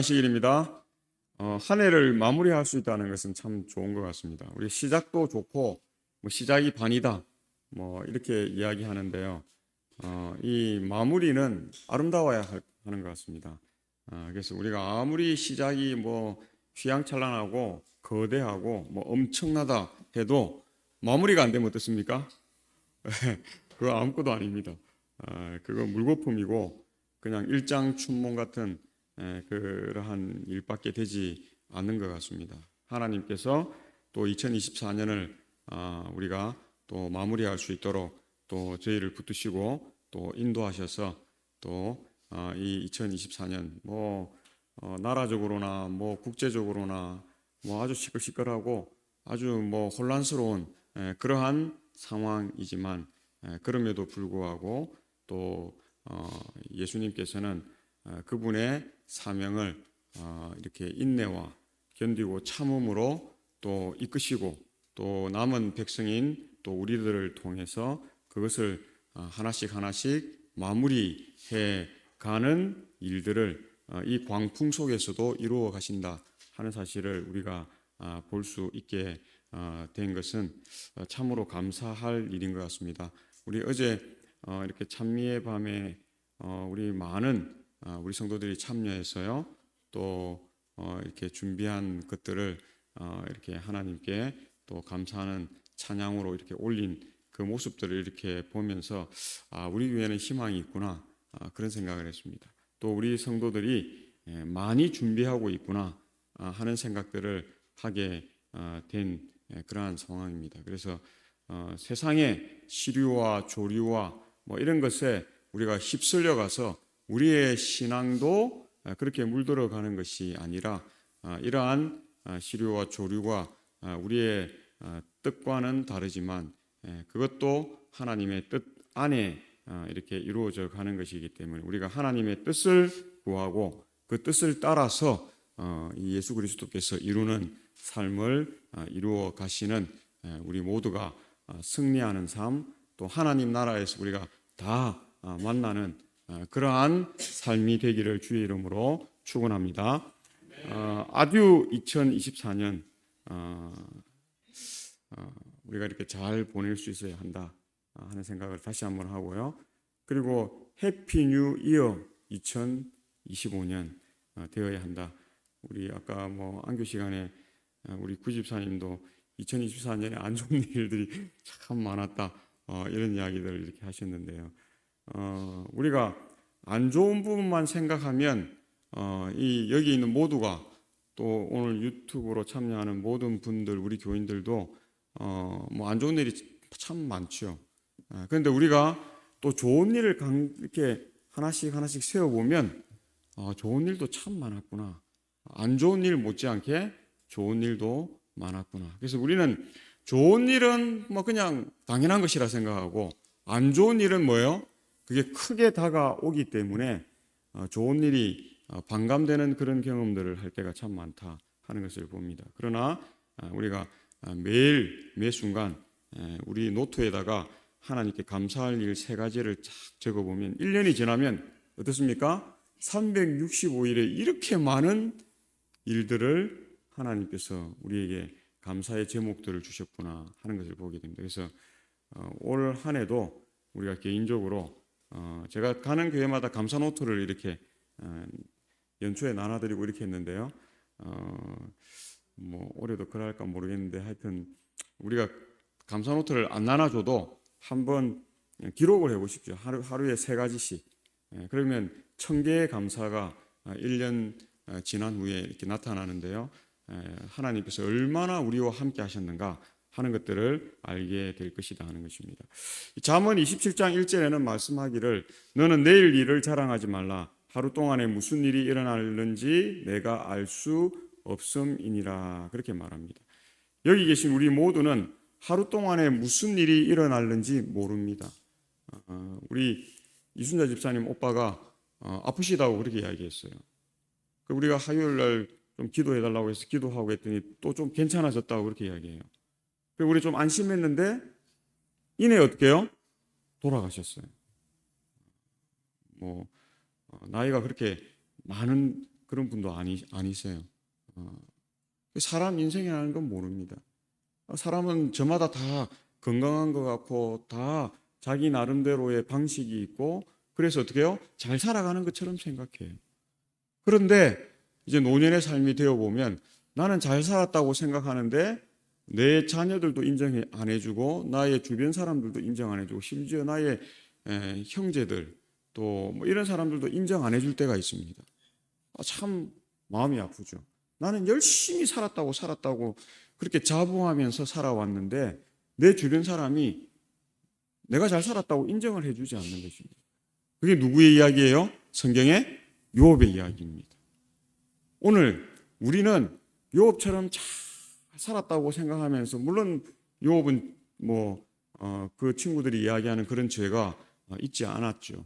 시일입니다. 한 해를 마무리할 수 있다는 것은 참 좋은 것 같습니다. 우리 시작도 좋고 시작이 반이다 이렇게 이야기하는데요. 이 마무리는 아름다워야 하는 것 같습니다. 그래서 우리가 아무리 시작이 휘황찬란하고 거대하고 엄청나다 해도 마무리가 안 되면 어떻습니까? 그거 아무것도 아닙니다. 그거 물거품이고 그냥 일장춘몽 같은 그러한 일밖에 되지 않는 것 같습니다. 하나님께서 또 2024년을 우리가 또 마무리할 수 있도록 또 저희를 붙드시고 또 인도하셔서 또 이 2024년 나라적으로나 국제적으로나 아주 시끌시끌하고 아주 혼란스러운 그러한 상황이지만 그럼에도 불구하고 또 예수님께서는 그분의 사명을 이렇게 인내와 견디고 참음으로 또 이끄시고 또 남은 백성인 또 우리들을 통해서 그것을 하나씩 마무리해 가는 일들을 이 광풍 속에서도 이루어 가신다 하는 사실을 우리가 볼 수 있게 된 것은 참으로 감사할 일인 것 같습니다. 우리 어제 이렇게 찬미의 밤에 우리 많은 우리 성도들이 참여해서요. 또 이렇게 준비한 것들을 이렇게 하나님께 또 감사하는 찬양으로 이렇게 올린 그 모습들을 이렇게 보면서 우리 교회는 희망이 있구나 그런 생각을 했습니다. 또 우리 성도들이 많이 준비하고 있구나 하는 생각들을 하게 된 그러한 상황입니다. 그래서 세상의 시류와 조류와 이런 것에 우리가 휩쓸려 가서 우리의 신앙도 그렇게 물들어 가는 것이 아니라 이러한 시류와 조류가 우리의 뜻과는 다르지만 그것도 하나님의 뜻 안에 이렇게 이루어져 가는 것이기 때문에 우리가 하나님의 뜻을 구하고 그 뜻을 따라서 예수 그리스도께서 이루는 삶을 이루어 가시는 우리 모두가 승리하는 삶, 또 하나님 나라에서 우리가 다 만나는 그러한 삶이 되기를 주의 이름으로 축원합니다. 아듀 2024년 우리가 이렇게 잘 보낼 수 있어야 한다 하는 생각을 다시 한번 하고요. 그리고 해피 뉴 이어 2025년 되어야 한다. 우리 아까 안교 시간에 우리 구집사님도 2024년에 안 좋은 일들이 참 많았다 이런 이야기들을 이렇게 하셨는데요. 우리가 안 좋은 부분만 생각하면 여기 있는 모두가 또 오늘 유튜브로 참여하는 모든 분들 우리 교인들도 안 좋은 일이 참 많죠. 그런데 우리가 또 좋은 일을 이렇게 하나씩 세워보면 좋은 일도 참 많았구나. 안 좋은 일 못지않게 좋은 일도 많았구나. 그래서 우리는 좋은 일은 그냥 당연한 것이라 생각하고 안 좋은 일은 뭐예요? 그게 크게 다가오기 때문에 좋은 일이 반감되는 그런 경험들을 할 때가 참 많다 하는 것을 봅니다. 그러나 우리가 매일 매 순간 우리 노트에다가 하나님께 감사할 일 3가지를 쫙 적어보면 1년이 지나면 어떻습니까? 365일에 이렇게 많은 일들을 하나님께서 우리에게 감사의 제목들을 주셨구나 하는 것을 보게 됩니다. 그래서 올 한 해도 우리가 개인적으로 제가 가는 교회마다 감사 노트를 이렇게 연초에 나눠드리고 이렇게 했는데요. 올해도 그럴까 모르겠는데 하여튼 우리가 감사 노트를 안 나눠줘도 한번 기록을 해보십시오. 하루에 3가지씩. 그러면 1000개의 감사가 1년 지난 후에 이렇게 나타나는데요. 하나님께서 얼마나 우리와 함께 하셨는가 하는 것들을 알게 될 것이다 하는 것입니다. 잠언 27장 1절에는 말씀하기를 너는 내일 일을 자랑하지 말라. 하루 동안에 무슨 일이 일어날는지 내가 알 수 없음이니라 그렇게 말합니다. 여기 계신 우리 모두는 하루 동안에 무슨 일이 일어날는지 모릅니다. 우리 이순자 집사님 오빠가 아프시다고 그렇게 이야기했어요. 우리가 화요일 날 좀 기도해달라고 해서 기도하고 했더니 또 좀 괜찮아졌다고 그렇게 이야기해요. 그리고 우리 좀 안심했는데 이내 어떻게 해요? 돌아가셨어요. 나이가 그렇게 많은 그런 분도 아니세요. 사람 인생이라는 건 모릅니다. 사람은 저마다 다 건강한 것 같고 다 자기 나름대로의 방식이 있고 그래서 어떻게 해요? 잘 살아가는 것처럼 생각해요. 그런데 이제 노년의 삶이 되어 보면 나는 잘 살았다고 생각하는데 내 자녀들도 인정 안 해주고 나의 주변 사람들도 인정 안 해주고 심지어 나의 형제들 또 뭐 이런 사람들도 인정 안 해줄 때가 있습니다. 참 마음이 아프죠. 나는 열심히 살았다고 그렇게 자부하면서 살아왔는데 내 주변 사람이 내가 잘 살았다고 인정을 해주지 않는 것입니다. 그게 누구의 이야기예요? 성경의 요업의 이야기입니다. 오늘 우리는 요업처럼 잘 살았다고 생각하면서 물론 요업은 그 친구들이 이야기하는 그런 죄가 있지 않았죠.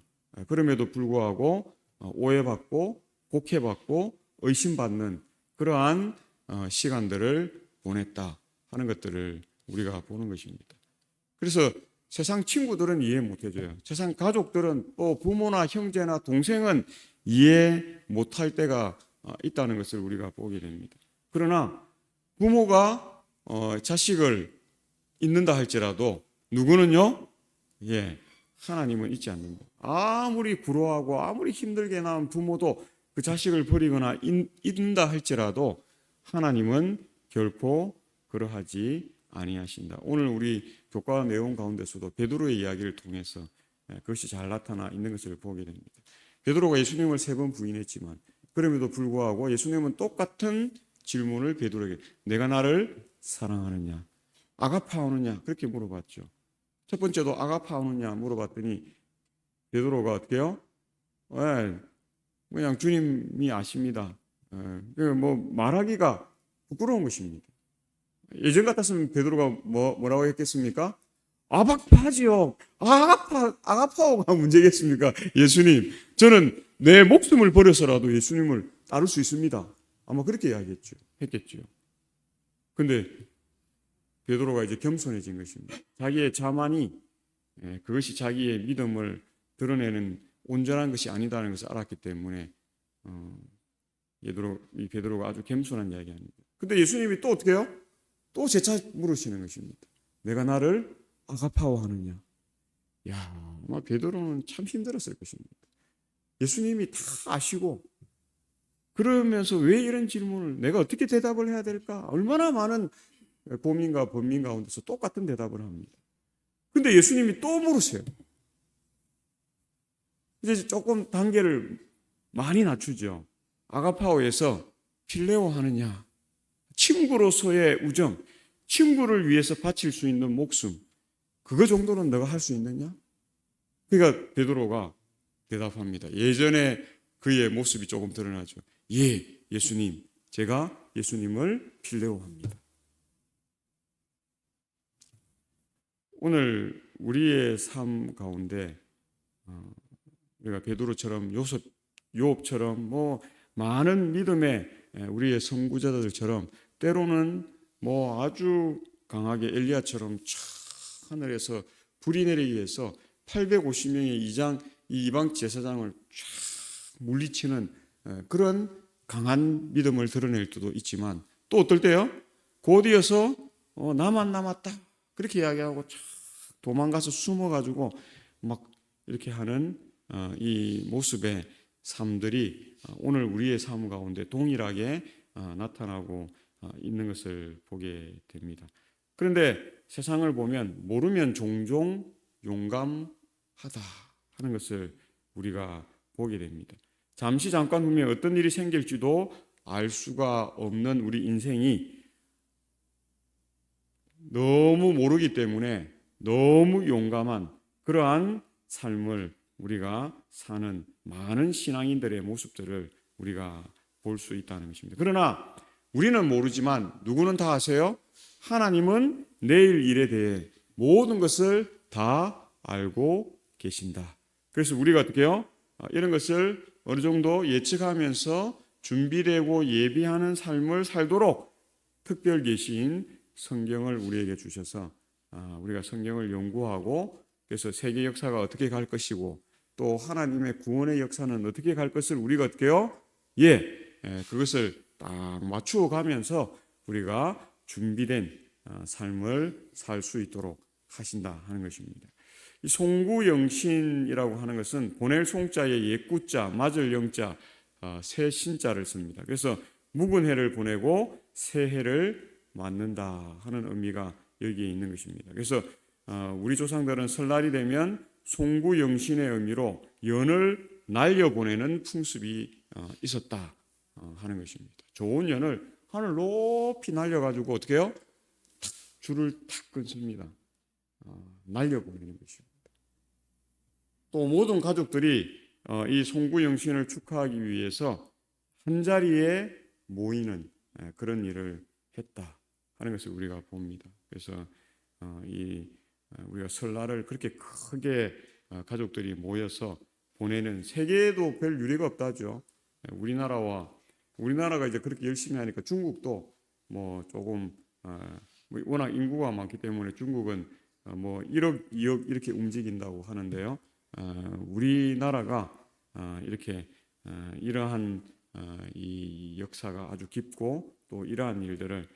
그럼에도 불구하고 오해받고 곡해받고 의심받는 그러한 시간들을 보냈다 하는 것들을 우리가 보는 것입니다. 그래서 세상 친구들은 이해 못해줘요. 세상 가족들은 또 부모나 형제나 동생은 이해 못할 때가 있다는 것을 우리가 보게 됩니다. 그러나 부모가 자식을 잊는다 할지라도 누구는요? 하나님은 잊지 않는다. 아무리 구로하고 아무리 힘들게 낳은 부모도 그 자식을 버리거나 잊는다 할지라도 하나님은 결코 그러하지 아니하신다. 오늘 우리 교과 내용 가운데서도 베드로의 이야기를 통해서 그것이 잘 나타나 있는 것을 보게 됩니다. 베드로가 예수님을 3번 부인했지만 그럼에도 불구하고 예수님은 똑같은 질문을 베드로에게 내가 나를 사랑하느냐 아가파오느냐 그렇게 물어봤죠. 첫 번째도 아가파오느냐 물어봤더니 베드로가 어떻게 해요? 그냥 주님이 아십니다. 말하기가 부끄러운 것입니다. 예전 같았으면 베드로가 뭐라고 했겠습니까? 아박파지요. 아가파오가 문제겠습니까? 예수님, 저는 내 목숨을 버려서라도 예수님을 따를 수 있습니다. 아마 그렇게 했겠죠. 근데 베드로가 이제 겸손해진 것입니다. 자기의 자만이 그것이 자기의 믿음을 드러내는 온전한 것이 아니다는 것을 알았기 때문에 이 베드로가 아주 겸손한 이야기합니다. 근데 예수님이 또 어떻게 해요? 또 재차 물으시는 것입니다. 내가 나를 아가파오하느냐? 아마 베드로는 참 힘들었을 것입니다. 예수님이 다 아시고 그러면서 왜 이런 질문을 내가 어떻게 대답을 해야 될까? 얼마나 많은 고민과 번민 가운데서 똑같은 대답을 합니다. 근데 예수님이 또 물으세요. 이제 조금 단계를 많이 낮추죠. 아가파오에서 필레오 하느냐? 친구로서의 우정, 친구를 위해서 바칠 수 있는 목숨, 그거 정도는 너가 할 수 있느냐? 그러니까 베드로가 대답합니다. 예전에 그의 모습이 조금 드러나죠. 예수님, 제가 예수님을 필레오합니다. 오늘 우리의 삶 가운데 우리가 베드로처럼 요업처럼 많은 믿음의 우리의 선구자들처럼 때로는 아주 강하게 엘리야처럼 하늘에서 불이 내리기 위해서 850명의 이방 제사장을 쫙 물리치는 그런 강한 믿음을 드러낼 때도 있지만 또 어떨 때요? 곧이어서 나만 남았다 그렇게 이야기하고 쫙 도망가서 숨어가지고 막 이렇게 하는 이 모습의 삶들이 오늘 우리의 삶 가운데 동일하게 나타나고 있는 것을 보게 됩니다. 그런데 세상을 보면 모르면 종종 용감하다 하는 것을 우리가 보게 됩니다. 잠깐 후면 어떤 일이 생길지도 알 수가 없는 우리 인생이 너무 모르기 때문에 너무 용감한 그러한 삶을 우리가 사는 많은 신앙인들의 모습들을 우리가 볼 수 있다는 것입니다. 그러나 우리는 모르지만 누구는 다 아세요? 하나님은 내일 일에 대해 모든 것을 다 알고 계신다. 그래서 우리가 어떻게 해요? 이런 것을 어느 정도 예측하면서 준비되고 예비하는 삶을 살도록 특별 계신 성경을 우리에게 주셔서 우리가 성경을 연구하고 그래서 세계 역사가 어떻게 갈 것이고 또 하나님의 구원의 역사는 어떻게 갈 것을 우리가 어떻게 해요? 그것을 딱 맞추어 가면서 우리가 준비된 삶을 살 수 있도록 하신다 하는 것입니다. 이 송구영신이라고 하는 것은 보낼 송자에 옛구자, 맞을 영자, 새 신자를 씁니다. 그래서 묵은 해를 보내고 새 해를 맞는다 하는 의미가 여기에 있는 것입니다. 그래서 우리 조상들은 설날이 되면 송구영신의 의미로 연을 날려보내는 풍습이 있었다 하는 것입니다. 좋은 연을 하늘 높이 날려가지고 어떻게 해요? 탁 줄을 탁 끊습니다. 날려보내는 것입니다. 또 모든 가족들이 이 송구영신을 축하하기 위해서 한자리에 모이는 그런 일을 했다 하는 것을 우리가 봅니다. 그래서 우리가 설날을 그렇게 크게 가족들이 모여서 보내는 세계에도 별 유례가 없다죠. 우리나라가 이제 그렇게 열심히 하니까 중국도 뭐 조금 워낙 인구가 많기 때문에 중국은 뭐 1억, 2억 이렇게 움직인다고 하는데요. 우리나라가 이렇게 이러한 이 역사가 아주 깊고 또 이러한 일들을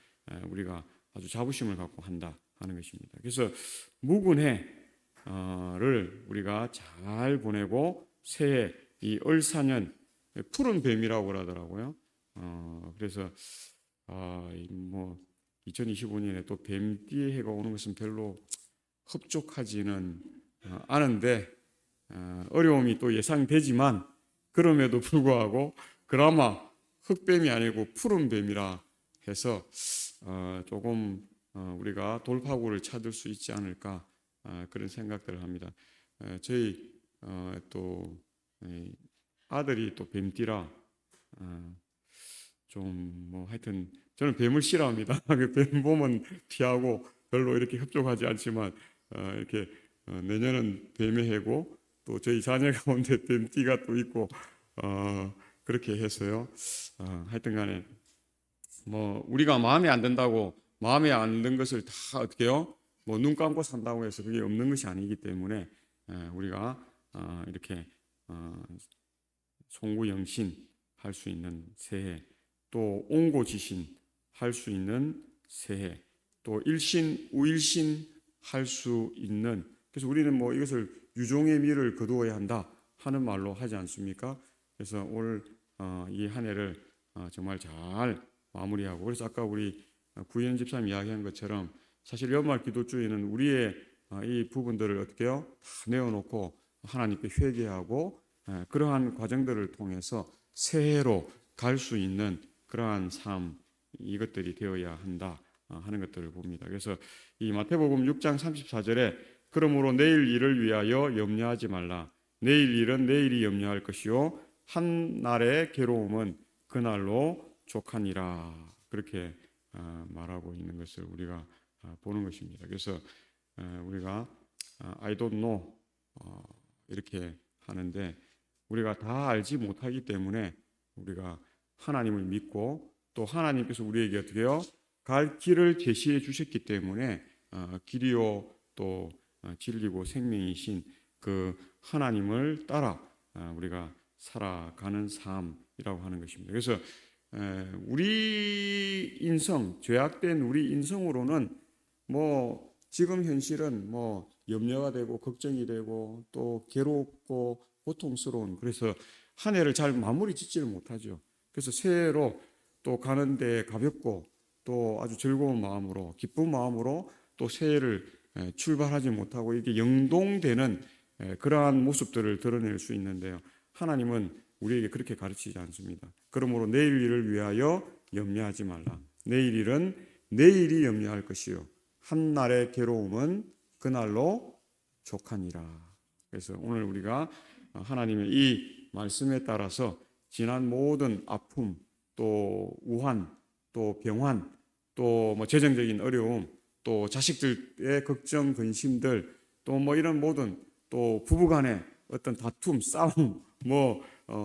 우리가 아주 자부심을 갖고 한다 하는 것입니다. 그래서 묵은 해를 우리가 잘 보내고 새해 이 을사년 푸른 뱀이라고 그러더라고요. 그래서 뭐 2025년에 또 뱀띠의 해가 오는 것은 별로 흡족하지는 않은데 어려움이 또 예상되지만 그럼에도 불구하고 그나마 흑뱀이 아니고 푸른 뱀이라 해서 조금 우리가 돌파구를 찾을 수 있지 않을까 그런 생각들을 합니다. 저희 또 아들이 또 뱀띠라 좀 뭐 하여튼 저는 뱀을 싫어합니다. 뱀 보면 피하고 별로 이렇게 협조하지 않지만 이렇게 내년은 뱀의 해고 또 저희 자녀 가운데 뱀띠가 또 있고 그렇게 해서요. 하여튼간에 뭐 우리가 마음에 안 든다고 마음에 안 든 것을 다 어떻게요? 뭐 눈 감고 산다고 해서 그게 없는 것이 아니기 때문에 우리가 이렇게 송구영신 할 수 있는 새해, 또 옹고지신 할 수 있는 새해, 또 일신 우일신 할 수 있는, 그래서 우리는 뭐 이것을 유종의 미를 거두어야 한다 하는 말로 하지 않습니까? 그래서 오늘 이 한 해를 정말 잘 마무리하고, 그래서 아까 우리 구현 집사님 이야기한 것처럼 사실 연말 기도주에는 우리의 이 부분들을 어떻게 해요? 다 내어놓고 하나님께 회개하고 그러한 과정들을 통해서 새해로 갈 수 있는 그러한 삶, 이것들이 되어야 한다 하는 것들을 봅니다. 그래서 이 마태복음 6장 34절에 그러므로 내일 일을 위하여 염려하지 말라. 내일 일은 내일이 염려할 것이요 한 날의 괴로움은 그날로 족하니라. 그렇게 말하고 있는 것을 우리가 보는 것입니다. 그래서 우리가 I don't know 이렇게 하는데 우리가 다 알지 못하기 때문에 우리가 하나님을 믿고 또 하나님께서 우리에게 어떻게 해요? 갈 길을 제시해 주셨기 때문에 길이요 또 진리고 생명이신 그 하나님을 따라 우리가 살아가는 삶이라고 하는 것입니다. 그래서 우리 인성, 죄악된 우리 인성으로는 뭐 지금 현실은 뭐 염려가 되고 걱정이 되고 또 괴롭고 고통스러운, 그래서 한 해를 잘 마무리 짓지를 못하죠. 그래서 새해로 또 가는데 가볍고 또 아주 즐거운 마음으로 기쁜 마음으로 또 새해를 출발하지 못하고 이렇게 영동되는 그러한 모습들을 드러낼 수 있는데요. 하나님은 우리에게 그렇게 가르치지 않습니다. 그러므로 내일 일을 위하여 염려하지 말라. 내일 일은 내일이 염려할 것이요 한 날의 괴로움은 그날로 족하니라. 그래서 오늘 우리가 하나님의 이 말씀에 따라서 지난 모든 아픔, 또 우환, 또 병환, 또 뭐 재정적인 어려움, 또 자식들의 걱정, 근심들, 또 뭐 이런 모든 또 부부간의 어떤 다툼, 싸움, 뭐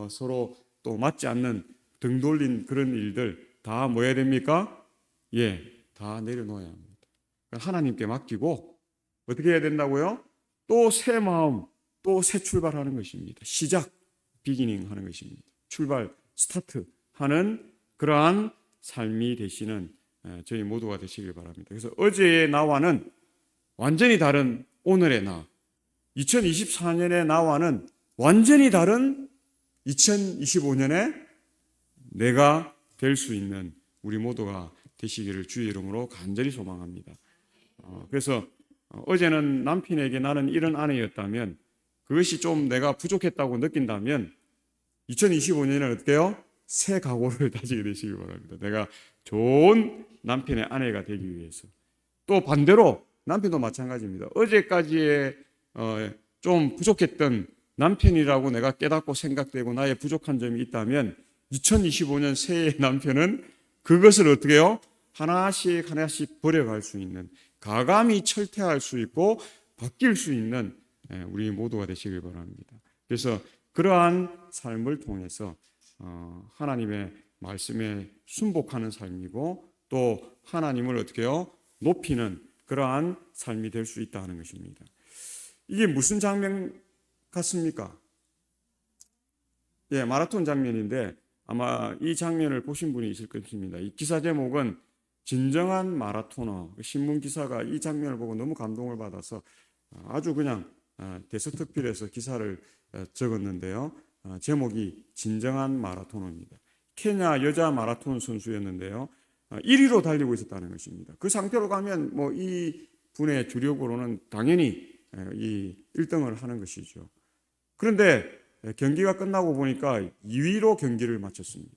서로 또 맞지 않는 등 돌린 그런 일들 다 뭐 해야 됩니까? 예, 다 내려놓아야 합니다. 하나님께 맡기고 어떻게 해야 된다고요? 또 새 마음, 또 새 출발하는 것입니다. 시작, 비기닝 하는 것입니다. 출발, 스타트 하는 그러한 삶이 되시는 저희 모두가 되시길 바랍니다. 그래서 어제의 나와는 완전히 다른 오늘의 나, 2024년의 나와는 완전히 다른 2025년에 내가 될 수 있는 우리 모두가 되시기를 주의 이름으로 간절히 소망합니다. 그래서 어제는 남편에게 나는 이런 아내였다면 그것이 좀 내가 부족했다고 느낀다면 2025년에는 어때요? 새 각오를 다지게 되시길 바랍니다. 내가 좋은 남편의 아내가 되기 위해서. 또 반대로 남편도 마찬가지입니다. 어제까지의 좀 부족했던 남편이라고 내가 깨닫고 생각되고 나의 부족한 점이 있다면 2025년 새해 남편은 그것을 어떻게 해요? 하나씩 하나씩 버려갈 수 있는, 가감히 철퇴할 수 있고 바뀔 수 있는 우리 모두가 되시길 바랍니다. 그래서 그러한 삶을 통해서 하나님의 말씀에 순복하는 삶이고 또 하나님을 어떻게 해요? 높이는 그러한 삶이 될 수 있다는 것입니다. 이게 무슨 장면 같습니까? 예, 마라톤 장면인데 아마 이 장면을 보신 분이 있을 것입니다. 이 기사 제목은 진정한 마라토너. 신문 기사가 이 장면을 보고 너무 감동을 받아서 아주 그냥 대서특필해서 기사를 적었는데요. 제목이 진정한 마라토너입니다. 케냐 여자 마라톤 선수였는데요. 1위로 달리고 있었다는 것입니다. 그 상태로 가면 뭐 이 분의 주력으로는 당연히 이 1등을 하는 것이죠. 그런데 경기가 끝나고 보니까 2위로 경기를 마쳤습니다.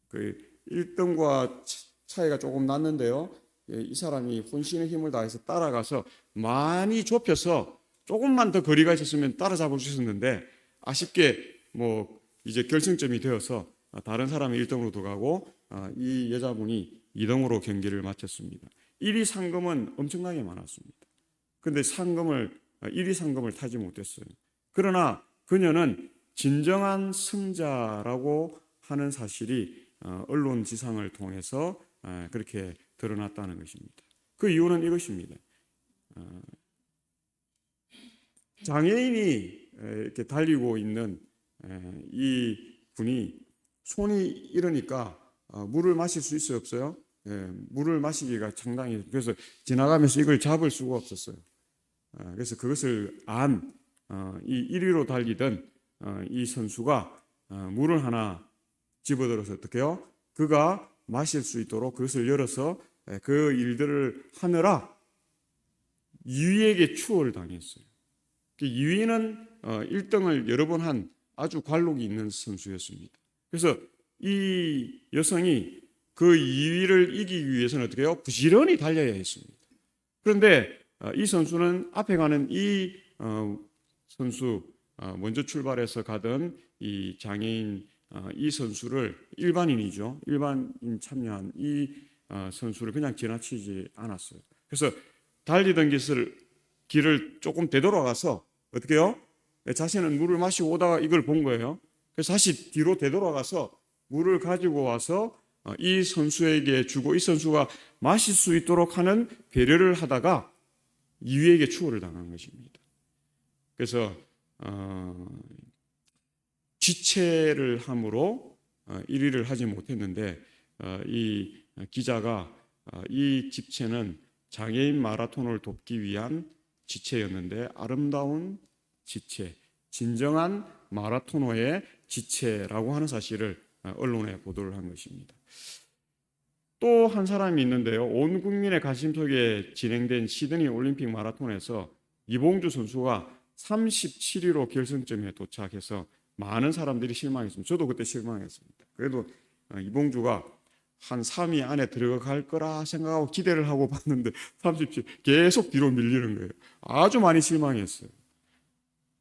그 1등과 차이가 조금 났는데요. 이 사람이 혼신의 힘을 다해서 따라가서 많이 좁혀서 조금만 더 거리가 있었으면 따라잡을 수 있었는데 아쉽게 뭐 이제 결승점이 되어서 다른 사람이 1등으로 들어가고 이 여자분이 2등으로 경기를 마쳤습니다. 1위 상금은 엄청나게 많았습니다. 그런데 1위 상금을 타지 못했어요. 그러나 그녀는 진정한 승자라고 하는 사실이 언론 지상을 통해서 그렇게 드러났다는 것입니다. 그 이유는 이것입니다. 장애인이 이렇게 달리고 있는 이 분이 손이 이러니까 물을 마실 수 있어요, 없어요? 물을 마시기가 상당히, 그래서 지나가면서 이걸 잡을 수가 없었어요. 그래서 그것을 이 1위로 달리던 이 선수가 물을 하나 집어들어서 어떻게 해요? 그가 마실 수 있도록 그것을 열어서 그 일들을 하느라 2위에게 추월을 당했어요. 2위는 1등을 여러 번 한 아주 관록이 있는 선수였습니다. 그래서 이 여성이 그 2위를 이기기 위해서는 어떻게 해요? 부지런히 달려야 했습니다. 그런데 이 선수는 앞에 가는 이 선수, 먼저 출발해서 가던 이 장애인 이 선수를 일반인이죠. 일반인 참여한 이 선수를 그냥 지나치지 않았어요. 그래서 달리던 길을 조금 되돌아가서 어떻게 해요? 자신은 물을 마시고 오다가 이걸 본 거예요. 그래서 다시 뒤로 되돌아가서 물을 가지고 와서 이 선수에게 주고 이 선수가 마실 수 있도록 하는 배려를 하다가 2위에게 추월을 당한 것입니다. 그래서 지체를 함으로 1위를 하지 못했는데 이 기자가 이 지체는 장애인 마라톤을 돕기 위한 지체였는데 아름다운 지체, 진정한 마라토너의 지체라고 하는 사실을 언론에 보도를 한 것입니다. 또 한 사람이 있는데요. 온 국민의 관심 속에 진행된 시드니 올림픽 마라톤에서 이봉주 선수가 37위로 결승점에 도착해서 많은 사람들이 실망했습니다. 저도 그때 실망했습니다. 그래도 이봉주가 한 3위 안에 들어갈 거라 생각하고 기대를 하고 봤는데 37 계속 뒤로 밀리는 거예요. 아주 많이 실망했어요.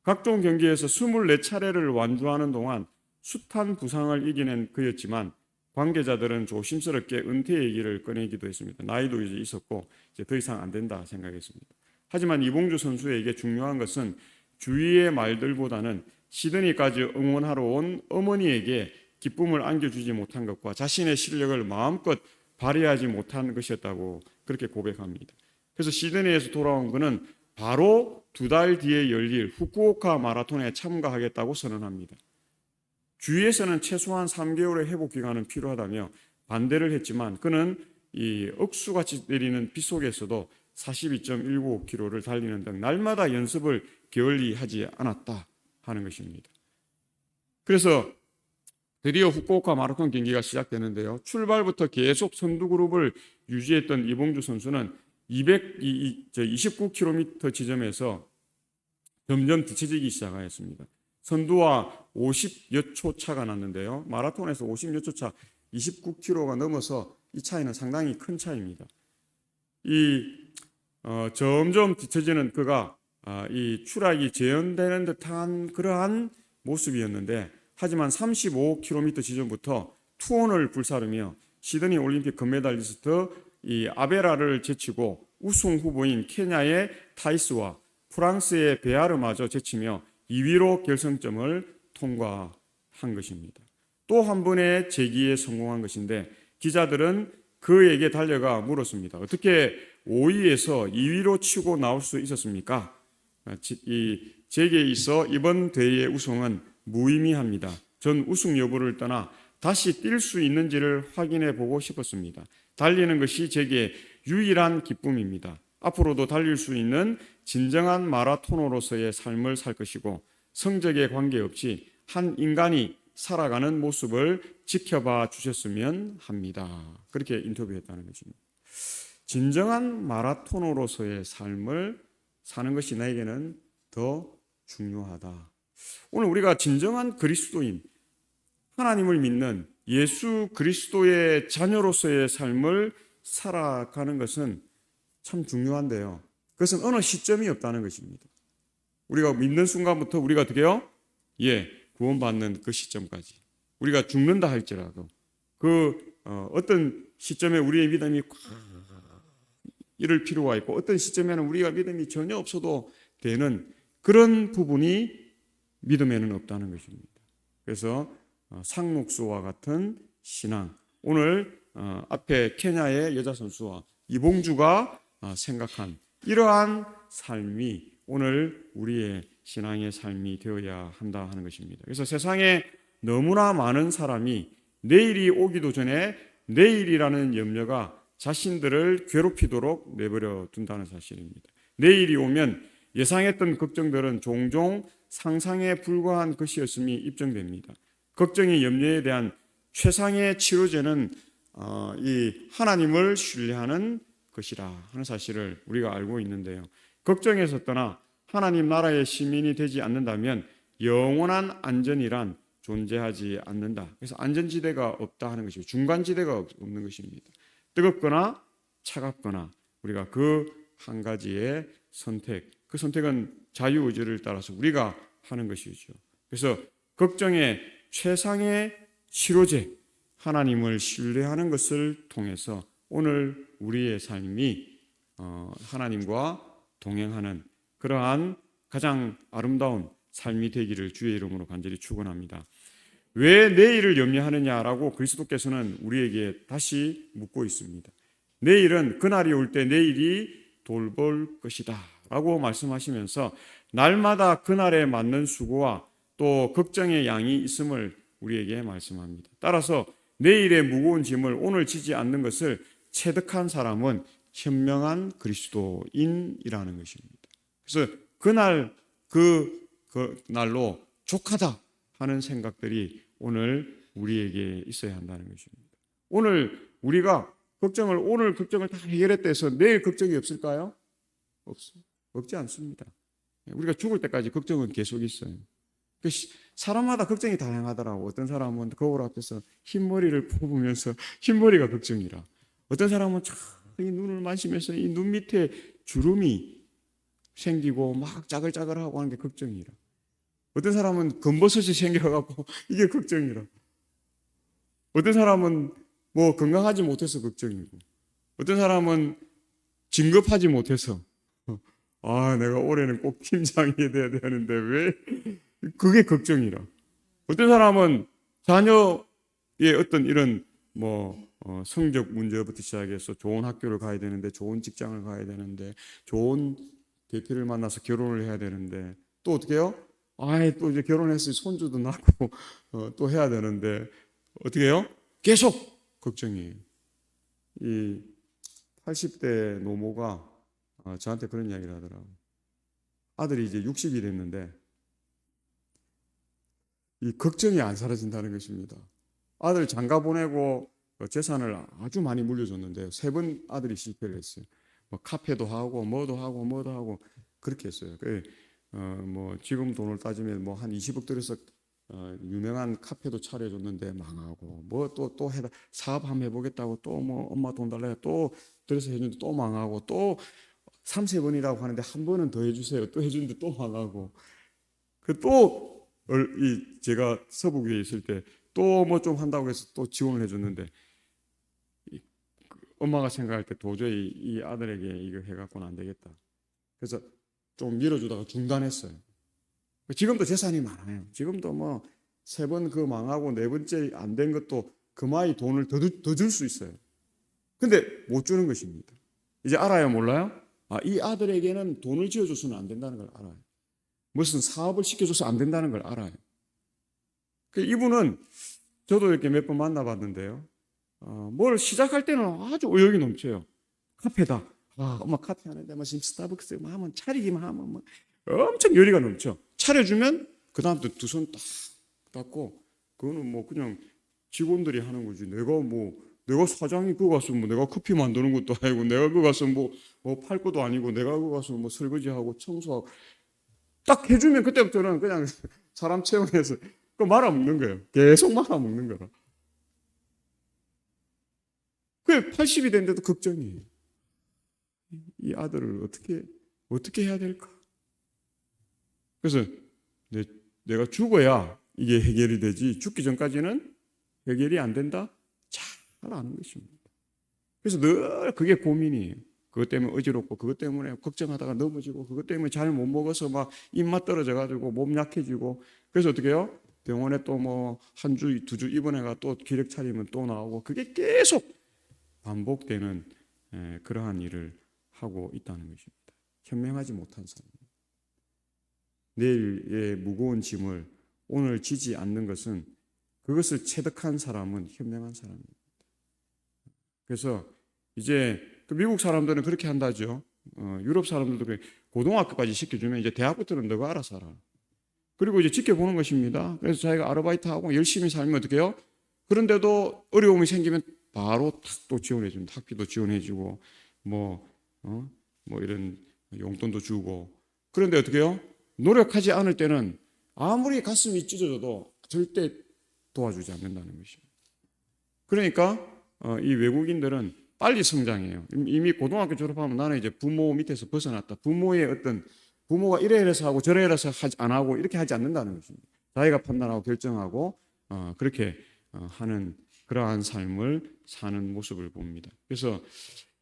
각종 경기에서 24차례를 완주하는 동안 숱한 부상을 이겨낸 그였지만 관계자들은 조심스럽게 은퇴 얘기를 꺼내기도 했습니다. 나이도 이제 있었고 이제 더 이상 안 된다 생각했습니다. 하지만 이봉주 선수에게 중요한 것은 주위의 말들보다는 시드니까지 응원하러 온 어머니에게 기쁨을 안겨주지 못한 것과 자신의 실력을 마음껏 발휘하지 못한 것이었다고 그렇게 고백합니다. 그래서 시드니에서 돌아온 그는 바로 2달 뒤에 열릴 후쿠오카 마라톤에 참가하겠다고 선언합니다. 주위에서는 최소한 3개월의 회복 기간은 필요하다며 반대를 했지만 그는 이 억수같이 내리는 비 속에서도 42.195km를 달리는 등 날마다 연습을 게을리 하지 않았다 하는 것입니다. 그래서 드디어 후쿠오카 마라톤 경기가 시작되는데요. 출발부터 계속 선두 그룹을 유지했던 이봉주 선수는 29km 지점에서 점점 뒤처지기 시작하였습니다. 선두와 50여 초 차가 났는데요. 마라톤에서 50여 초 차, 29km가 넘어서 이 차이는 상당히 큰 차이입니다. 점점 뒤처지는 그가 이 추락이 재현되는 듯한 그러한 모습이었는데, 하지만 35km 지점부터 투혼을 불사르며 시드니 올림픽 금메달리스트 이 아베라를 제치고 우승 후보인 케냐의 타이스와 프랑스의 베아르마저 제치며 2위로 결승점을 통과한 것입니다. 또 한 번의 재기에 성공한 것인데, 기자들은 그에게 달려가 물었습니다. 어떻게 5위에서 2위로 치고 나올 수 있었습니까? 이 제게 있어 이번 대회의 우승은 무의미합니다. 전 우승 여부를 떠나 다시 뛸 수 있는지를 확인해 보고 싶었습니다. 달리는 것이 제게 유일한 기쁨입니다. 앞으로도 달릴 수 있는 진정한 마라토너로서의 삶을 살 것이고, 성적에 관계없이 한 인간이 살아가는 모습을 지켜봐 주셨으면 합니다. 그렇게 인터뷰했다는 것입니다. 진정한 마라토너로서의 삶을 사는 것이 나에게는 더 중요하다. 오늘 우리가 진정한 그리스도인, 하나님을 믿는 예수 그리스도의 자녀로서의 삶을 살아가는 것은 참 중요한데요. 그것은 어느 시점이 없다는 것입니다. 우리가 믿는 순간부터 우리가 어떻게 해요? 구원받는 그 시점까지. 우리가 죽는다 할지라도 어떤 시점에 우리의 믿음이 이럴 필요가 있고, 어떤 시점에는 우리가 믿음이 전혀 없어도 되는 그런 부분이 믿음에는 없다는 것입니다. 그래서 상록수와 같은 신앙, 오늘 앞에 케냐의 여자 선수와 이봉주가 생각한 이러한 삶이 오늘 우리의 신앙의 삶이 되어야 한다 하는 것입니다. 그래서 세상에 너무나 많은 사람이 내일이 오기도 전에 내일이라는 염려가 자신들을 괴롭히도록 내버려 둔다는 사실입니다. 내일이 오면 예상했던 걱정들은 종종 상상에 불과한 것이었음이 입증됩니다. 걱정의 염려에 대한 최상의 치료제는 이 하나님을 신뢰하는 것이라 하는 사실을 우리가 알고 있는데요. 걱정에서 떠나 하나님 나라의 시민이 되지 않는다면 영원한 안전이란 존재하지 않는다. 그래서 안전지대가 없다 하는 것이고, 중간지대가 없는 것입니다. 뜨겁거나 차갑거나 우리가 그 한 가지의 선택, 그 선택은 자유의지를 따라서 우리가 하는 것이죠. 그래서 걱정의 최상의 치료제, 하나님을 신뢰하는 것을 통해서 오늘 우리의 삶이 하나님과 동행하는 그러한 가장 아름다운 삶이 되기를 주의 이름으로 간절히 축원합니다. 왜 내일을 염려하느냐라고 그리스도께서는 우리에게 다시 묻고 있습니다. 내일은 그날이 올 때 내일이 돌볼 것이다 라고 말씀하시면서 날마다 그날에 맞는 수고와 또 걱정의 양이 있음을 우리에게 말씀합니다. 따라서 내일의 무거운 짐을 오늘 지지 않는 것을 체득한 사람은 현명한 그리스도인이라는 것입니다. 그래서 그날 그 날로 족하다 하는 생각들이 오늘 우리에게 있어야 한다는 것입니다. 오늘 우리가 오늘 걱정을 다 해결했다 해서 내일 걱정이 없을까요? 없지 않습니다. 우리가 죽을 때까지 걱정은 계속 있어요. 사람마다 걱정이 다양하더라고. 어떤 사람은 거울 앞에서 흰머리를 뽑으면서 흰머리가 걱정이라. 어떤 사람은 이 눈을 만지면서 이 눈 밑에 주름이 생기고 막 짜글짜글하고 하는 게 걱정이라. 어떤 사람은 검버섯이 생겨갖고 이게 걱정이라. 어떤 사람은 뭐 건강하지 못해서 걱정이고, 어떤 사람은 진급하지 못해서 내가 올해는 꼭 팀장이 돼야 되는데 왜 그게 걱정이라. 어떤 사람은 자녀의 어떤 이런 성적 문제부터 시작해서 좋은 학교를 가야 되는데, 좋은 직장을 가야 되는데, 좋은 대표를 만나서 결혼을 해야 되는데, 또 어떻게 해요? 아이, 또 이제 결혼해서 손주도 낳고, 또 해야 되는데, 어떻게 해요? 계속 걱정이에요. 이 80대 노모가 저한테 그런 이야기를 하더라고요. 아들이 이제 60이 됐는데, 이 걱정이 안 사라진다는 것입니다. 아들 장가 보내고 재산을 아주 많이 물려줬는데, 세 번 아들이 실패를 했어요. 뭐 카페도 하고, 뭐도 하고, 뭐도 하고, 그렇게 했어요. 뭐 지금 돈을 따지면 뭐 한 20억 들여서 유명한 카페도 차려줬는데 망하고, 뭐 또 해다 사업 한번 해보겠다고 또 뭐 엄마 돈 달래 또 들여서 해주는데 또 망하고, 또 3~4번이라고 하는데 한 번은 더 해주세요 또 해주는데 또 망하고, 이 제가 서부교에 있을 때 또 뭐 좀 한다고 해서 또 지원을 해줬는데, 엄마가 생각할 때 도저히 이 아들에게 이거 해갖고는 안 되겠다. 그래서 좀 밀어주다가 중단했어요. 지금도 재산이 많아요. 지금도 뭐 세 번 그 망하고 네 번째 안 된 것도 그마이 돈을 더 줄 수 있어요. 근데 못 주는 것입니다. 이제 알아요, 몰라요? 이 아들에게는 돈을 지어줘서는 안 된다는 걸 알아요. 무슨 사업을 시켜줘서 안 된다는 걸 알아요. 이분은 저도 이렇게 몇 번 만나봤는데요. 뭘 시작할 때는 아주 의욕이 넘쳐요. 카페다. 엄마 카페 하는데 뭐 지금 스타벅스 뭐 하면 차리기만 하면 뭐 엄청 열의가 넘쳐. 차려주면 그 다음부터 두 손 딱 닫고, 그거는 뭐 그냥 직원들이 하는 거지. 내가 사장이 그거 가서 뭐 내가 커피 만드는 것도 아니고, 내가 그거 가서 뭐 팔 것도 아니고, 내가 그거 가서 뭐 설거지하고 청소하고, 딱 해주면 그때부터는 그냥 사람 채용해서 그 말아먹는 거예요. 계속 말아먹는 거라. 그 80이 됐는데도 걱정이에요. 이 아들을 어떻게 해야 될까? 그래서 내가 죽어야 이게 해결이 되지, 죽기 전까지는 해결이 안 된다? 잘 아는 것입니다. 그래서 늘 그게 고민이에요. 그것 때문에 어지럽고, 그것 때문에 걱정하다가 넘어지고, 그것 때문에 잘 못 먹어서 막 입맛 떨어져가지고 몸 약해지고, 그래서 어떻게 해요? 병원에 또 뭐 한 주, 두 주 입원해가 또 기력 차리면 또 나오고, 그게 계속 반복되는 그러한 일을 하고 있다는 것입니다. 현명하지 못한 사람. 내일의 무거운 짐을 오늘 지지 않는 것은, 그것을 체득한 사람은 현명한 사람입니다. 그래서 이제 그 미국 사람들은 그렇게 한다죠. 유럽 사람들도 고등학교까지 시켜주면 이제 대학부터는 너가 알아서 알아. 그리고 이제 지켜보는 것입니다. 그래서 자기가 아르바이트하고 열심히 살면 어떻게 해요? 그런데도 어려움이 생기면 바로 또 지원해줍니다. 학비도 지원해주고, 뭐 이런 용돈도 주고. 그런데 어떻게 해요? 노력하지 않을 때는 아무리 가슴이 찢어져도 절대 도와주지 않는다는 것입니다. 그러니까 이 외국인들은 빨리 성장해요. 이미 고등학교 졸업하면 나는 이제 부모 밑에서 벗어났다. 부모가 이래 이래서 하고 저래 이래서 안 하고 이렇게 하지 않는다는 것입니다. 자기가 판단하고 결정하고 그렇게 하는 그러한 삶을 사는 모습을 봅니다. 그래서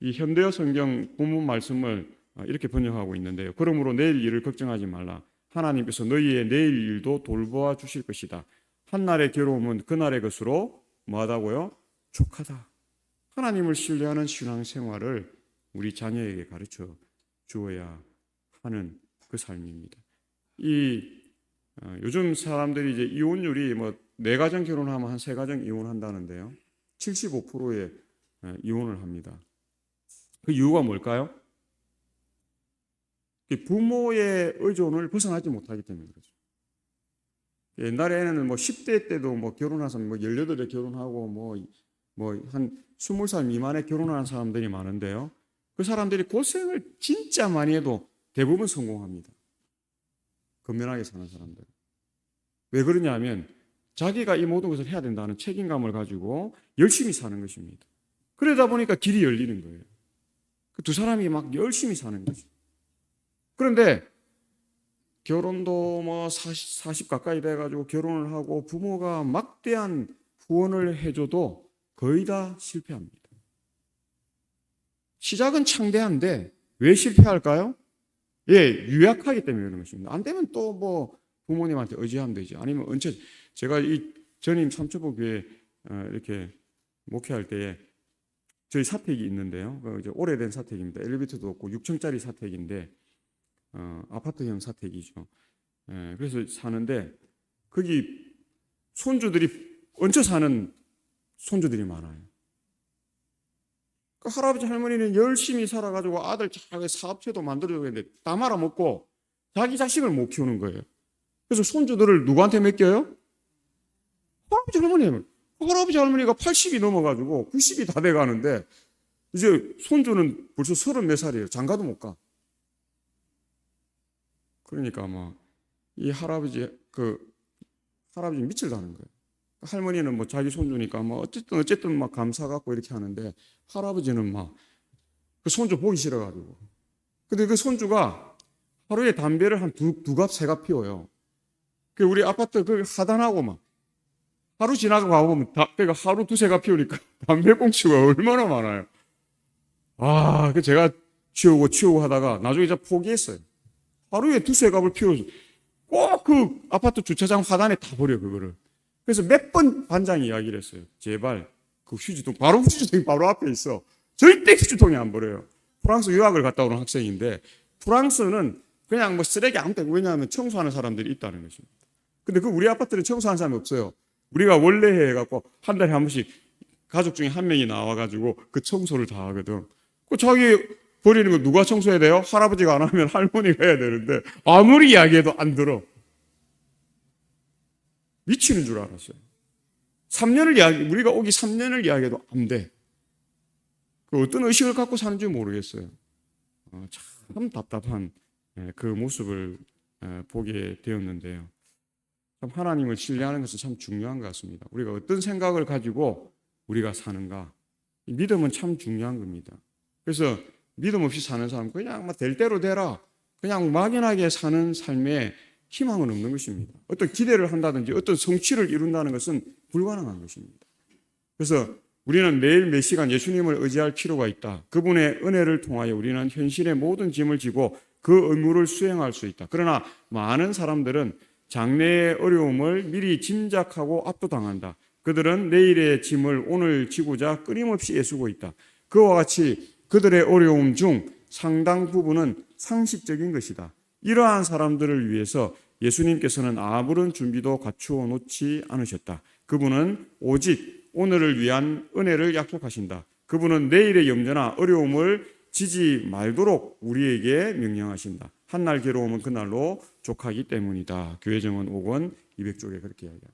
이 현대어 성경 본문 말씀을 이렇게 번역하고 있는데요. 그러므로 내일 일을 걱정하지 말라. 하나님께서 너희의 내일 일도 돌보아 주실 것이다. 한날의 괴로움은 그날의 것으로 뭐하다고요? 족하다. 하나님을 신뢰하는 신앙생활을 우리 자녀에게 가르쳐 주어야 하는 그 삶입니다. 요즘 사람들이 이제 이혼율이 뭐 4가정 결혼하면 한 3가정 이혼한다는데요. 75%의 이혼을 합니다. 그 이유가 뭘까요? 부모의 의존을 벗어나지 못하기 때문에 그렇죠. 옛날에는 뭐 10대 때도 뭐 결혼해서 뭐 18에 결혼하고 뭐 한 20살 미만에 결혼하는 사람들이 많은데요. 그 사람들이 고생을 진짜 많이 해도 대부분 성공합니다. 건면하게 사는 사람들. 왜 그러냐면 자기가 이 모든 것을 해야 된다는 책임감을 가지고 열심히 사는 것입니다. 그러다 보니까 길이 열리는 거예요. 그 두 사람이 막 열심히 사는 거죠. 그런데 결혼도 뭐 40 가까이 돼가지고 결혼을 하고 부모가 막대한 후원을 해줘도 거의 다 실패합니다. 시작은 창대한데 왜 실패할까요? 유약하기 때문에 그런 것입니다. 안 되면 또 뭐 부모님한테 의지하면 되지. 아니면 제가 이 전임 삼초보교회 이렇게 목회할 때에 저희 사택이 있는데요. 이제 오래된 사택입니다. 엘리베이터도 없고 6층짜리 사택인데 아파트형 사택이죠. 그래서 사는데 거기 손주들이 얹혀 사는 손주들이 많아요. 그 할아버지 할머니는 열심히 살아가지고 아들 잘 사업체도 만들어주고 했는데 다 말아먹고 자기 자식을 못 키우는 거예요. 그래서 손주들을 누구한테 맡겨요? 할아버지 할머니. 할아버지 할머니가 80이 넘어가지고 90이 다 돼가는데 이제 손주는 벌써 34살이에요. 장가도 못 가. 그러니까 이 할아버지 미칠다는 거예요. 할머니는 자기 손주니까 어쨌든 감사 갖고 이렇게 하는데 할아버지는 그 손주 보기 싫어가지고. 근데 그 손주가 하루에 담배를 한 두 갑, 세 갑 피워요. 그 우리 아파트 그 하단하고 하루 지나가고 가보면 그러니까 하루 두세 갑 피우니까 담배 꽁초가 얼마나 많아요. 그 제가 치우고 하다가 나중에 이제 포기했어요. 하루에 두세 갑을 피워서 꼭 그 아파트 주차장 하단에 다 버려 그거를. 그래서 몇 번 반장이 이야기를 했어요. 제발 그 휴지통이 바로 앞에 있어. 절대 휴지통에 안 버려요. 프랑스 유학을 갔다 오는 학생인데 프랑스는 그냥 쓰레기 아무 때나 왜냐하면 청소하는 사람들이 있다는 것입니다. 근데 그 우리 아파트는 청소하는 사람이 없어요. 우리가 원래 해갖고 한 달에 한 번씩 가족 중에 한 명이 나와가지고 그 청소를 다 하거든. 그 자기 버리는 거 누가 청소해야 돼요? 할아버지가 안 하면 할머니가 해야 되는데 아무리 이야기해도 안 들어. 미치는 줄 알았어요. 우리가 오기 3년을 이야기해도 안 돼. 그 어떤 의식을 갖고 사는지 모르겠어요. 참 답답한 그 모습을 보게 되었는데요. 참 하나님을 신뢰하는 것은 참 중요한 것 같습니다. 우리가 어떤 생각을 가지고 우리가 사는가. 믿음은 참 중요한 겁니다. 그래서 믿음 없이 사는 사람은 그냥 될 대로 되라. 그냥 막연하게 사는 삶에 희망은 없는 것입니다. 어떤 기대를 한다든지 어떤 성취를 이룬다는 것은 불가능한 것입니다. 그래서 우리는 매일 몇 시간 예수님을 의지할 필요가 있다. 그분의 은혜를 통하여 우리는 현실의 모든 짐을 지고 그 의무를 수행할 수 있다. 그러나 많은 사람들은 장래의 어려움을 미리 짐작하고 압도당한다. 그들은 내일의 짐을 오늘 지고자 끊임없이 애쓰고 있다. 그와 같이 그들의 어려움 중 상당 부분은 상식적인 것이다. 이러한 사람들을 위해서 예수님께서는 아무런 준비도 갖추어 놓지 않으셨다. 그분은 오직 오늘을 위한 은혜를 약속하신다. 그분은 내일의 염려나 어려움을 지지 말도록 우리에게 명령하신다. 한날 괴로움은 그날로 족하기 때문이다. 교회정원 5권 200쪽에 그렇게 이야기합니다.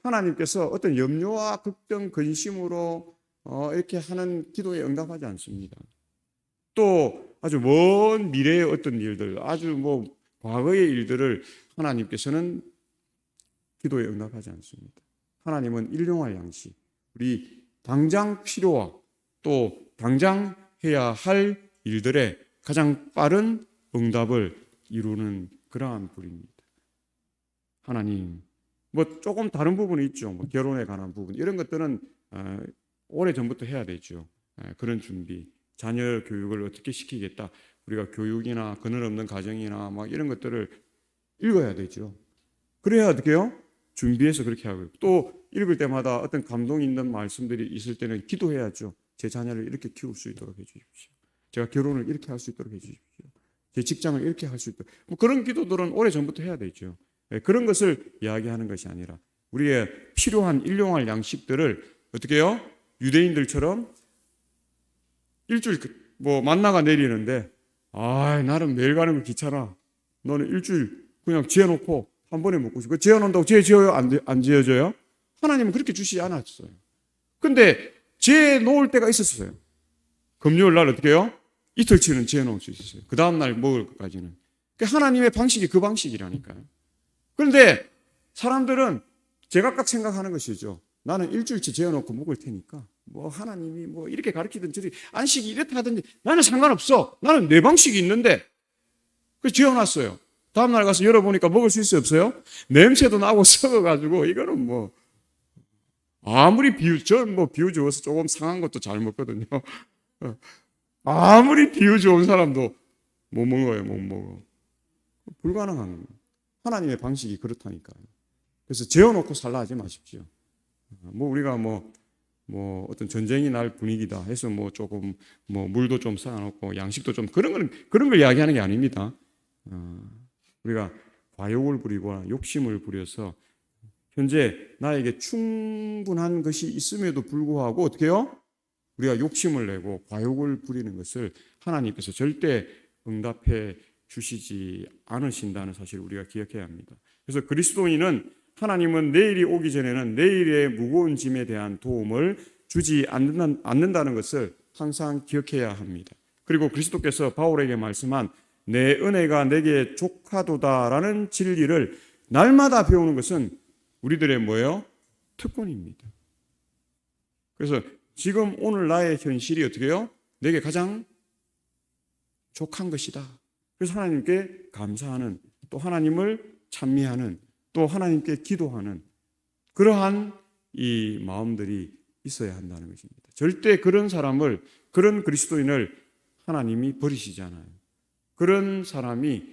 하나님께서 어떤 염려와 걱정, 근심으로 이렇게 하는 기도에 응답하지 않습니다. 또 아주 먼 미래의 어떤 일들, 아주 과거의 일들을 하나님께서는 기도에 응답하지 않습니다. 하나님은 일용할 양식, 우리 당장 필요와 또 당장 해야 할 일들에 가장 빠른 응답을 이루는 그러한 분입니다. 하나님, 조금 다른 부분이 있죠. 결혼에 관한 부분, 이런 것들은 오래전부터 해야 되죠. 그런 준비, 자녀 교육을 어떻게 시키겠다. 우리가 교육이나 그늘 없는 가정이나 이런 것들을 읽어야 되죠. 그래야 어떻게 해요? 준비해서 그렇게 하고, 또 읽을 때마다 어떤 감동 있는 말씀들이 있을 때는 기도해야죠. 제 자녀를 이렇게 키울 수 있도록 해주십시오. 제가 결혼을 이렇게 할 수 있도록 해주십시오. 제 직장을 이렇게 할 수 있도록. 그런 기도들은 오래전부터 해야 되죠. 그런 것을 이야기하는 것이 아니라 우리의 필요한 일용할 양식들을 어떻게 해요? 유대인들처럼 일주일 만나가 내리는데 나는 매일 가는 거 귀찮아. 너는 일주일 그냥 지어놓고 한 번에 먹고 싶어. 지어놓는다고 지어요? 안 지어져요? 하나님은 그렇게 주시지 않았어요. 근데 지어놓을 때가 있었어요. 금요일 날 어떻게 해요? 이틀치는 지어놓을 수 있었어요. 그 다음날 먹을 것까지는. 하나님의 방식이 그 방식이라니까요. 그런데 사람들은 제각각 생각하는 것이죠. 나는 일주일치 재워놓고 먹을 테니까 하나님이 이렇게 가르치든 저리 안식이 이렇다 하든지 나는 상관없어. 나는 내 방식이 있는데. 그래서 재워놨어요. 다음날 가서 열어보니까 먹을 수 있어요, 없어요? 냄새도 나고 썩어가지고 이거는 아무리 저는 비유 좋아서 조금 상한 것도 잘 먹거든요. 아무리 비유 좋은 사람도 못 먹어요, 못 먹어. 불가능한 거예요. 하나님의 방식이 그렇다니까요. 그래서 재워놓고 살라 하지 마십시오. 우리가 어떤 전쟁이 날 분위기다 해서 조금 물도 좀 쌓아놓고 양식도 좀 그런 걸 이야기하는 게 아닙니다. 우리가 과욕을 부리거나 욕심을 부려서 현재 나에게 충분한 것이 있음에도 불구하고 어떻게 해요? 우리가 욕심을 내고 과욕을 부리는 것을 하나님께서 절대 응답해 주시지 않으신다는 사실을 우리가 기억해야 합니다. 그래서 그리스도인은 하나님은 내일이 오기 전에는 내일의 무거운 짐에 대한 도움을 주지 않는다는 것을 항상 기억해야 합니다. 그리고 그리스도께서 바울에게 말씀한 내 은혜가 내게 족하도다라는 진리를 날마다 배우는 것은 우리들의 뭐예요? 특권입니다. 그래서 지금 오늘 나의 현실이 어떻게 해요? 내게 가장 족한 것이다. 그래서 하나님께 감사하는, 또 하나님을 찬미하는, 또 하나님께 기도하는 그러한 이 마음들이 있어야 한다는 것입니다. 절대 그런 사람을, 그런 그리스도인을 하나님이 버리시지 않아요. 그런 사람이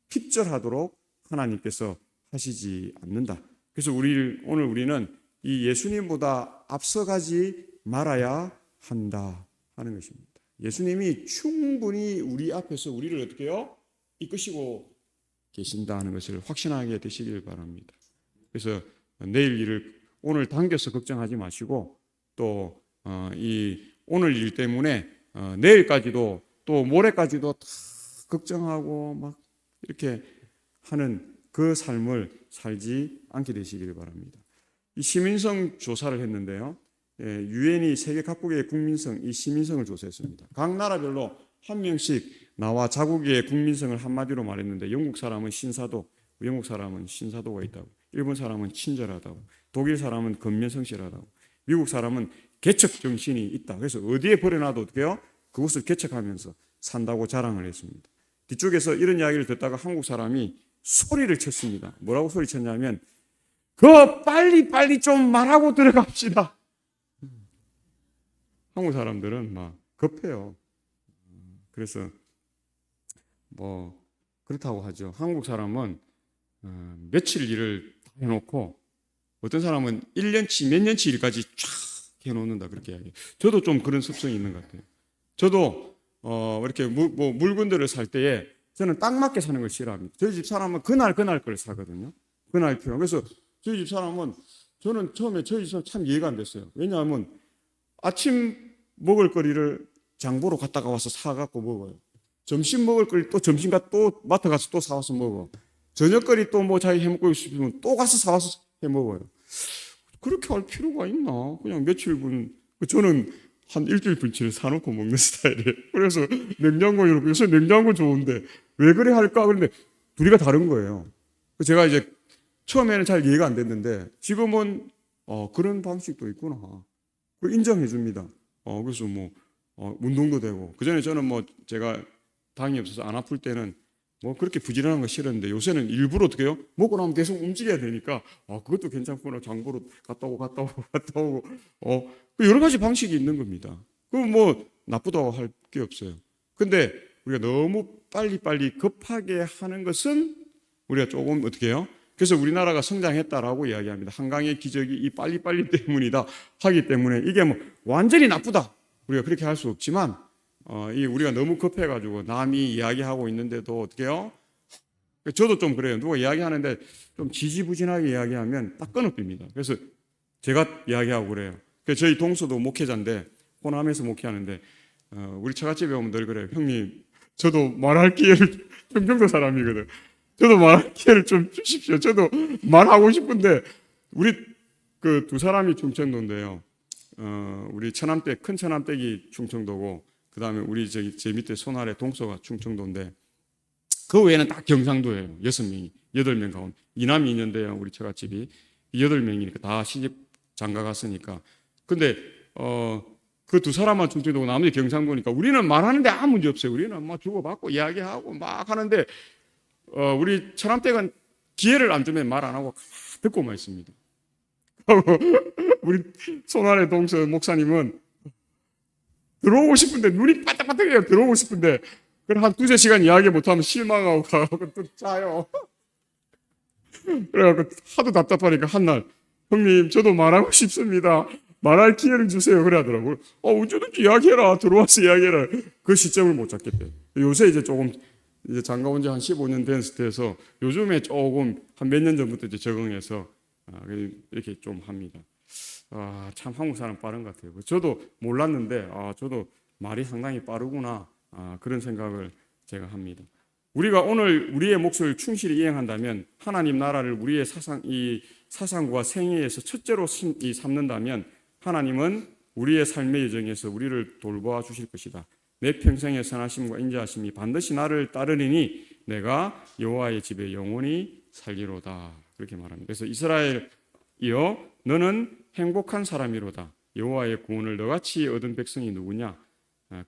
핍절하도록 하나님께서 하시지 않는다. 그래서 오늘 우리는 이 예수님보다 앞서가지 말아야 한다 하는 것입니다. 예수님이 충분히 우리 앞에서 우리를 어떻게 해요? 이끄시고 계신다는 것을 확신하게 되시길 바랍니다. 그래서 내일 일을 오늘 당겨서 걱정하지 마시고 또 이 오늘 일 때문에 내일까지도 또 모레까지도 다 걱정하고 막 이렇게 하는 그 삶을 살지 않게 되시길 바랍니다. 이 시민성 조사를 했는데요. 유엔이 세계 각국의 국민성, 이 시민성을 조사했습니다. 각 나라별로 한 명씩 나와 자국의 국민성을 한마디로 말했는데 영국 사람은 신사도, 영국 사람은 신사도가 있다고, 일본 사람은 친절하다고, 독일 사람은 근면성실하다고, 미국 사람은 개척 정신이 있다. 그래서 어디에 버려놔도 어떻게 해요? 그곳을 개척하면서 산다고 자랑을 했습니다. 뒤쪽에서 이런 이야기를 듣다가 한국 사람이 소리를 쳤습니다. 뭐라고 소리쳤냐면 빨리 좀 말하고 들어갑시다. 한국 사람들은 막 급해요. 그래서 뭐 그렇다고 하죠. 한국 사람은 며칠 일을 해놓고 어떤 사람은 1년치 몇 년치 일까지 쫙 해놓는다 그렇게 이야기해요. 저도 좀 그런 습성이 있는 것 같아요. 저도 이렇게 물건들을 살 때에 저는 딱 맞게 사는 걸 싫어합니다. 저희 집 사람은 그날 걸 사거든요. 그날 필요. 그래서 저희 집 사람은 저는 처음에 저희 집 사람 참 이해가 안 됐어요. 왜냐하면 아침 먹을 거리를 장보러 갔다가 와서 사갖고 먹어요. 점심 먹을 거리 또 점심가 또 마트 가서 또 사와서 먹어. 저녁거리 또 뭐 자기 해먹고 싶으면 또 가서 사와서 해먹어요. 그렇게 할 필요가 있나? 그냥 며칠분, 저는 한 일주일분치를 사놓고 먹는 스타일이에요. 그래서 냉장고에 놓고 요새 냉장고 좋은데 왜 그래 할까? 그런데 둘이가 다른 거예요. 제가 이제 처음에는 잘 이해가 안 됐는데 지금은 그런 방식도 있구나. 인정해 줍니다. 그래서 운동도 되고, 그 전에 저는 제가 당이 없어서 안 아플 때는 그렇게 부지런한 거 싫었는데 요새는 일부러 어떻게 해요? 먹고 나면 계속 움직여야 되니까 그것도 괜찮구나. 장보러 갔다 오고 여러 가지 방식이 있는 겁니다. 그럼 나쁘다고 할 게 없어요. 근데 우리가 너무 빨리 급하게 하는 것은 우리가 조금 어떻게 해요? 그래서 우리나라가 성장했다라고 이야기합니다. 한강의 기적이 이 빨리빨리 때문이다 하기 때문에 이게 완전히 나쁘다 우리가 그렇게 할 수 없지만 우리가 너무 급해가지고 남이 이야기하고 있는데도 어떻게 해요? 저도 좀 그래요. 누가 이야기하는데 좀 지지부진하게 이야기하면 딱 끊어집니다. 그래서 제가 이야기하고 그래요. 저희 동서도 목회자인데 호남에서 목회하는데 우리 처갓집에 오면 늘 그래요. 형님, 저도 말할 기회를, 경상도 사람이거든. 저도 말할 기회를 좀 주십시오. 저도 말하고 싶은데 우리 그 두 사람이 충청도인데요. 우리 큰 처남댁이 충청도고 그 다음에 우리 제 밑에 손아래 동서가 충청도인데 그 외에는 다 경상도예요. 6명이, 8명 가운데. 이남 2년대요. 우리 처갓집이. 8명이니까 다 시집 장가 갔으니까. 근데 그 두 사람만 충청도고 나머지 경상도니까 우리는 말하는데 아무 문제 없어요. 우리는 막 주고받고 이야기하고 막 하는데 우리 처남댁은 기회를 안 주면 말 안 하고 듣고만 있습니다. 우리 손아래 동서 목사님은 들어오고 싶은데 눈이 빠딱빠딱해요. 들어오고 싶은데 그럼 한 2-3시간 이야기 못하면 실망하고 가고 또 자요. 그래갖고 하도 답답하니까 한날 형님 저도 말하고 싶습니다. 말할 기회를 주세요. 그래 하더라고요. 언제든지 이야기해라. 들어와서 이야기해라. 그 시점을 못 잡겠대. 요새 이제 조금 이제 장가 온 지 한 15년 된 상태에서 요즘에 조금 한 몇 년 전부터 이제 적응해서 이렇게 좀 합니다. 참 한국 사람 빠른 것 같아요. 저도 몰랐는데 저도 말이 상당히 빠르구나 그런 생각을 제가 합니다. 우리가 오늘 우리의 몫을 충실히 이행한다면 하나님 나라를 우리의 사상과 생애에서 첫째로 삼는다면 하나님은 우리의 삶의 여정에서 우리를 돌보아 주실 것이다. 내 평생의 선하심과 인자하심이 반드시 나를 따르리니 내가 여호와의 집에 영원히 살리로다. 그렇게 말합니다. 그래서 이스라엘이여 너는 행복한 사람이로다. 여호와의 구원을 너같이 얻은 백성이 누구냐?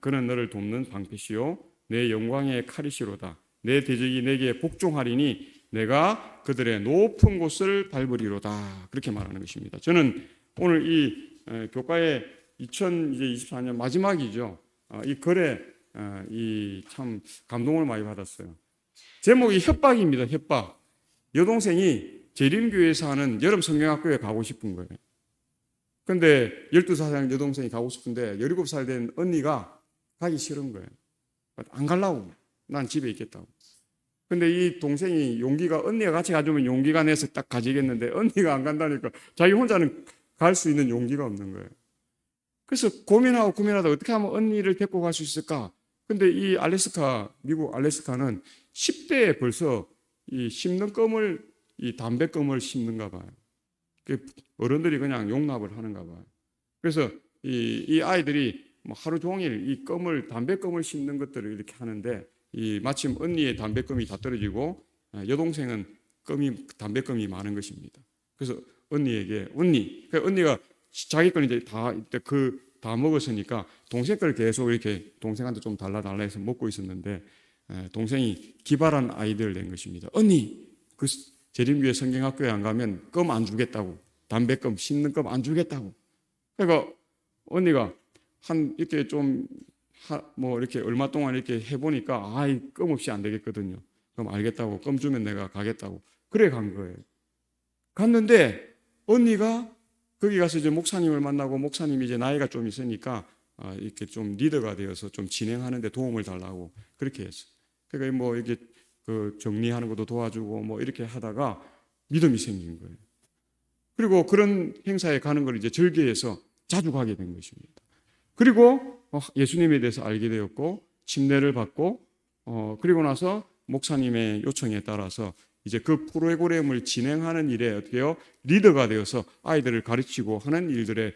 그는 너를 돕는 방패시요 내 영광의 칼이시로다. 내 대적이 내게 복종하리니 내가 그들의 높은 곳을 밟으리로다. 그렇게 말하는 것입니다. 저는 오늘 이 교과의 2024년 마지막이죠. 이 글에 이 참 감동을 많이 받았어요. 제목이 협박입니다. 협박. 여동생이 재림교회에서 하는 여름 성경학교에 가고 싶은 거예요. 근데 12살 여동생이 가고 싶은데 17살 된 언니가 가기 싫은 거예요. 안 가려고. 난 집에 있겠다고. 근데 이 동생이 언니가 같이 가주면 용기가 내서 딱 가지겠는데 언니가 안 간다니까 자기 혼자는 갈 수 있는 용기가 없는 거예요. 그래서 고민하다 어떻게 하면 언니를 데리고 갈 수 있을까? 근데 이 미국 알래스카는 10대에 벌써 이 담배껌을 심는가 봐요. 어른들이 그냥 용납을 하는가 봐요. 그래서 이 아이들이 하루 종일 이 담배껌을 심는 것들을 이렇게 하는데 마침 언니의 담배껌이 다 떨어지고 여동생은 담배껌이 많은 것입니다. 그래서 언니가 자기 걸 이제 다 먹었으니까 동생 걸 계속 이렇게 동생한테 좀 달라 해서 먹고 있었는데 동생이 기발한 아이디어를 낸 것입니다. 언니, 그 재림교회 성경학교에 안 가면 껌 안 주겠다고. 담배껌, 씹는 껌 안 주겠다고. 그러니까 언니가 이렇게 이렇게 얼마 동안 이렇게 해보니까 껌 없이 안 되겠거든요. 그럼 알겠다고. 껌 주면 내가 가겠다고. 그래 간 거예요. 갔는데 언니가 거기 가서 이제 목사님을 만나고 목사님이 이제 나이가 좀 있으니까 이렇게 좀 리더가 되어서 좀 진행하는데 도움을 달라고 그렇게 했어요. 그러니까 이렇게 정리하는 것도 도와주고 이렇게 하다가 믿음이 생긴 거예요. 그리고 그런 행사에 가는 걸 이제 절개해서 자주 가게 된 것입니다. 그리고 예수님에 대해서 알게 되었고 침례를 받고 그리고 나서 목사님의 요청에 따라서 이제 그 프로그램을 진행하는 일에 어떻게 해요? 리더가 되어서 아이들을 가르치고 하는 일들에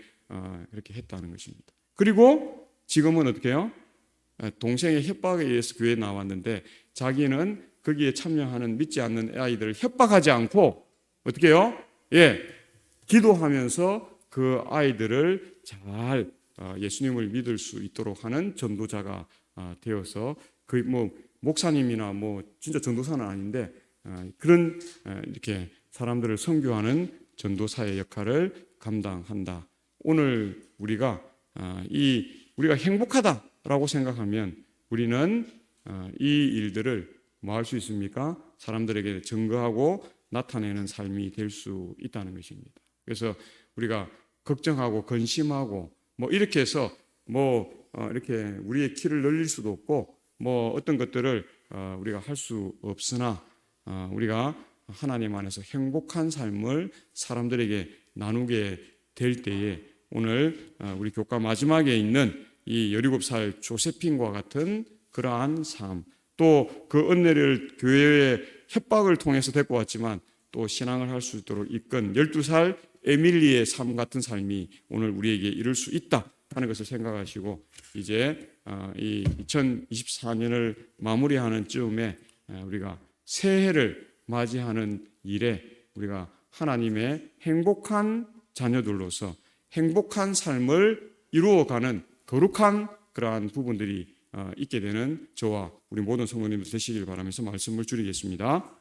이렇게 했다는 것입니다. 그리고 지금은 어떻게 해요? 동생의 협박에 의해서 교회에 나왔는데 자기는 거기에 참여하는 믿지 않는 아이들을 협박하지 않고 어떻게 해요? 기도하면서 그 아이들을 잘 예수님을 믿을 수 있도록 하는 전도자가 되어서 목사님이나 진짜 전도사는 아닌데 그런 이렇게 사람들을 선교하는 전도사의 역할을 감당한다. 오늘 우리가 행복하다라고 생각하면 우리는 이 일들을 할 수 있습니까? 사람들에게 증거하고 나타내는 삶이 될 수 있다는 것입니다. 그래서 우리가 걱정하고 근심하고 이렇게 해서 이렇게 우리의 키를 늘릴 수도 없고 어떤 것들을 우리가 할 수 없으나 우리가 하나님 안에서 행복한 삶을 사람들에게 나누게 될 때에 오늘 우리 교과 마지막에 있는 이 17살 조세핀과 같은 그러한 삶, 또 그 은혜를 교회의 협박을 통해서 데리고 왔지만 또 신앙을 할 수 있도록 이끈 12살 에밀리의 삶 같은 삶이 오늘 우리에게 이룰 수 있다 하는 것을 생각하시고 이제 이 2024년을 마무리하는 즈음에 우리가 새해를 맞이하는 일에 우리가 하나님의 행복한 자녀들로서 행복한 삶을 이루어가는 거룩한 그러한 부분들이 있게 되는 저와 우리 모든 성도님들 되시길 바라면서 말씀을 줄이겠습니다.